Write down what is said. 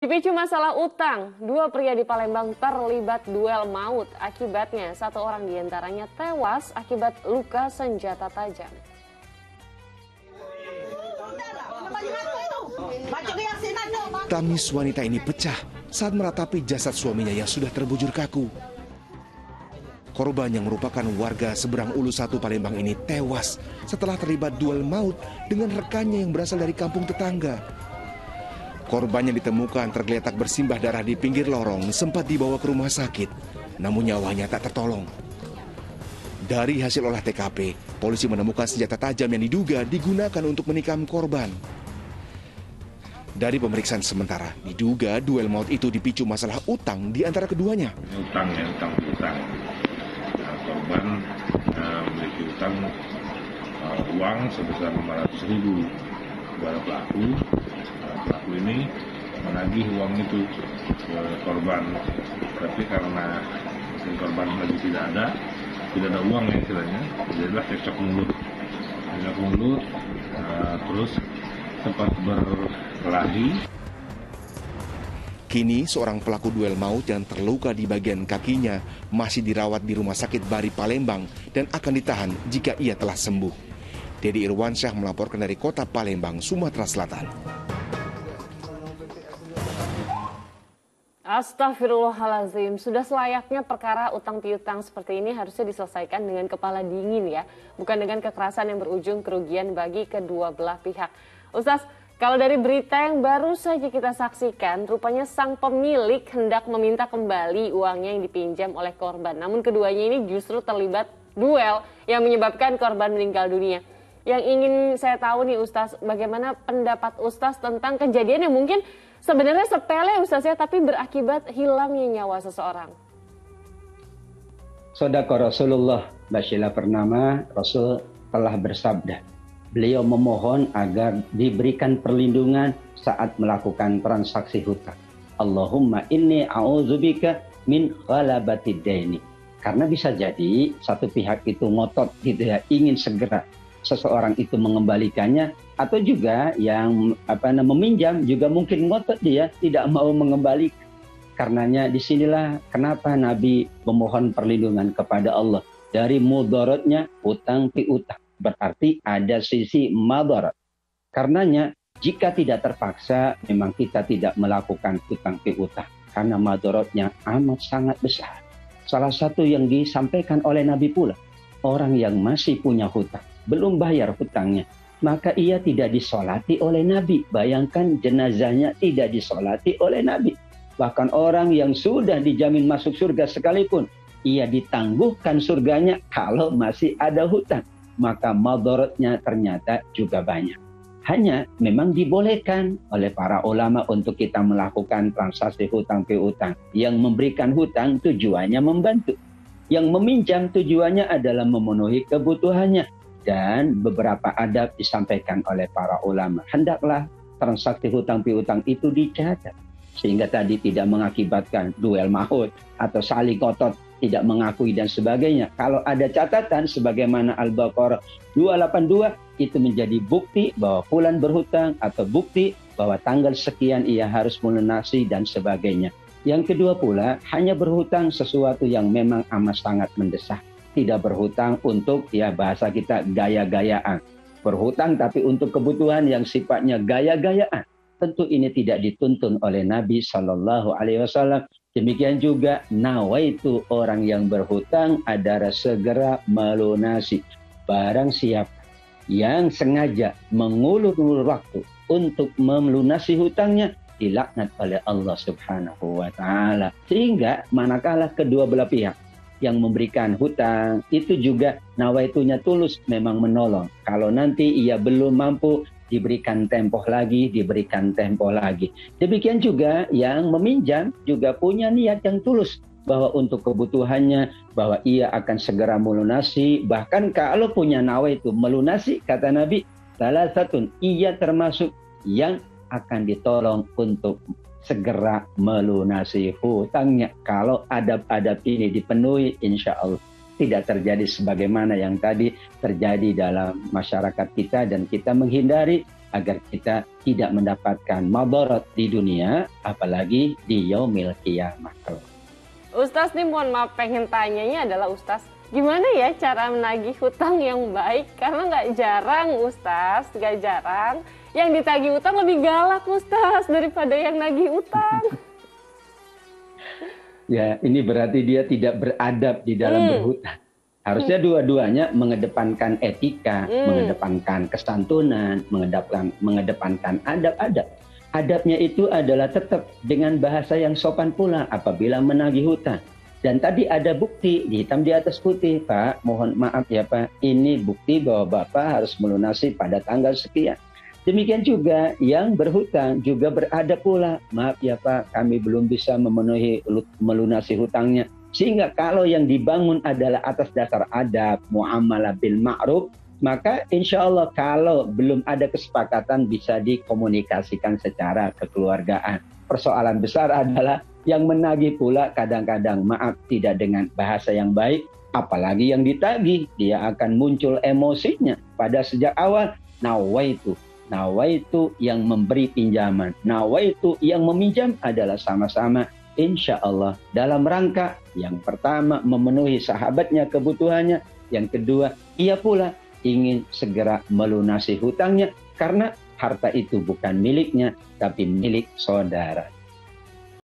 Dipicu masalah utang, dua pria di Palembang terlibat duel maut. Akibatnya, satu orang diantaranya tewas akibat luka senjata tajam. Tangis wanita ini pecah saat meratapi jasad suaminya yang sudah terbujur kaku. Korban yang merupakan warga seberang Ulu 1 Palembang ini tewas setelah terlibat duel maut dengan rekannya yang berasal dari kampung tetangga. Korban yang ditemukan tergeletak bersimbah darah di pinggir lorong sempat dibawa ke rumah sakit, namun nyawanya tak tertolong. Dari hasil olah TKP, polisi menemukan senjata tajam yang diduga digunakan untuk menikam korban. Dari pemeriksaan sementara, diduga duel maut itu dipicu masalah utang di antara keduanya. Utang. Korban memiliki utang uang sebesar 500.000 kepada pelaku. Pelaku ini menagih uang itu ke korban, tapi karena korban lagi tidak ada uang ya istilahnya, jadilah cekcok mulut, terus sempat berkelahi. Kini seorang pelaku duel maut yang terluka di bagian kakinya masih dirawat di Rumah Sakit Bari Palembang dan akan ditahan jika ia telah sembuh. Dedi Irwansyah melaporkan dari Kota Palembang, Sumatera Selatan. Astagfirullahaladzim, sudah selayaknya perkara utang piutang seperti ini harusnya diselesaikan dengan kepala dingin ya, bukan dengan kekerasan yang berujung kerugian bagi kedua belah pihak. Ustaz, kalau dari berita yang baru saja kita saksikan, rupanya sang pemilik hendak meminta kembali uangnya yang dipinjam oleh korban. Namun keduanya ini justru terlibat duel yang menyebabkan korban meninggal dunia. Yang ingin saya tahu nih Ustaz, bagaimana pendapat Ustaz tentang kejadian yang mungkin sebenarnya sepele Ustaz ya, tapi berakibat hilangnya nyawa seseorang. Shadaqah Rasulullah Bashila Purnama, Rasul telah bersabda. Beliau memohon agar diberikan perlindungan saat melakukan transaksi hutang. Allahumma inni a'udzubika min ghalabatid daini. Karena bisa jadi satu pihak itu ngotot gitu ya, ingin segera seseorang itu mengembalikannya, atau juga yang meminjam juga mungkin ngotot dia tidak mau mengembalikan. Karenanya disinilah kenapa Nabi memohon perlindungan kepada Allah dari mudaratnya hutang piutang. Berarti ada sisi madarat. Karenanya jika tidak terpaksa memang kita tidak melakukan hutang piutang karena madaratnya amat sangat besar. Salah satu yang disampaikan oleh Nabi pula, orang yang masih punya hutang belum bayar hutangnya, maka ia tidak disolati oleh Nabi. Bayangkan jenazahnya tidak disolati oleh Nabi. Bahkan orang yang sudah dijamin masuk surga sekalipun, ia ditangguhkan surganya kalau masih ada hutang. Maka madaratnya ternyata juga banyak. Hanya memang dibolehkan oleh para ulama untuk kita melakukan transaksi hutang piutang. Yang memberikan hutang tujuannya membantu. Yang meminjam tujuannya adalah memenuhi kebutuhannya. Dan beberapa adab disampaikan oleh para ulama. Hendaklah transaksi hutang piutang itu dicatat. Sehingga tadi tidak mengakibatkan duel maut atau saling kotot, tidak mengakui dan sebagainya. Kalau ada catatan sebagaimana Al-Baqarah 282, itu menjadi bukti bahwa fulan berhutang atau bukti bahwa tanggal sekian ia harus melunasi dan sebagainya. Yang kedua pula, hanya berhutang sesuatu yang memang amat sangat mendesak. Tidak berhutang untuk bahasa kita gaya-gayaan. Berhutang tapi untuk kebutuhan yang sifatnya gaya-gayaan. Tentu ini tidak dituntun oleh Nabi Shallallahu Alaihi Wasallam. Demikian juga nawaitu orang yang berhutang adalah segera melunasi. Barang siapa yang sengaja mengulur-ulur waktu untuk melunasi hutangnya, dilaknat oleh Allah Subhanahu Wa Taala. Sehingga manakala kedua belah pihak yang memberikan hutang itu juga nawaitunya tulus memang menolong. Kalau nanti ia belum mampu, diberikan tempoh lagi. Demikian juga yang meminjam juga punya niat yang tulus bahwa untuk kebutuhannya, bahwa ia akan segera melunasi. Bahkan kalau punya nawaitu melunasi, kata Nabi, salah satu ia termasuk yang akan ditolong untuk segera melunasi hutangnya. Kalau adab-adab ini dipenuhi, insya Allah tidak terjadi sebagaimana yang tadi terjadi dalam masyarakat kita, dan kita menghindari agar kita tidak mendapatkan madarat di dunia, apalagi di yaumil qiyamah. Ustaz nih mohon maaf, pengen tanyanya adalah Ustaz, gimana ya cara menagih hutang yang baik? Karena nggak jarang Ustaz, nggak jarang yang ditagih utang lebih galak Ustaz daripada yang nagih utang. Ya, ini berarti dia tidak beradab di dalam berhutang. Harusnya dua-duanya mengedepankan etika, mengedepankan kesantunan, mengedepankan adab-adab. Adabnya itu adalah tetap dengan bahasa yang sopan pula apabila menagih hutang. Dan tadi ada bukti di hitam di atas putih, Pak. Mohon maaf ya Pak, ini bukti bahwa Bapak harus melunasi pada tanggal sekian. Demikian juga yang berhutang juga beradab pula. Maaf ya Pak, kami belum bisa melunasi hutangnya. Sehingga kalau yang dibangun adalah atas dasar adab, muamalah bil ma'ruf, maka insya Allah kalau belum ada kesepakatan bisa dikomunikasikan secara kekeluargaan. Persoalan besar adalah yang menagih pula kadang-kadang maaf tidak dengan bahasa yang baik, apalagi yang ditagih, dia akan muncul emosinya. Pada sejak awal, nawaitu yang memberi pinjaman, nawaitu yang meminjam adalah sama-sama insya Allah dalam rangka yang pertama memenuhi sahabatnya kebutuhannya, yang kedua ia pula ingin segera melunasi hutangnya karena harta itu bukan miliknya tapi milik saudara.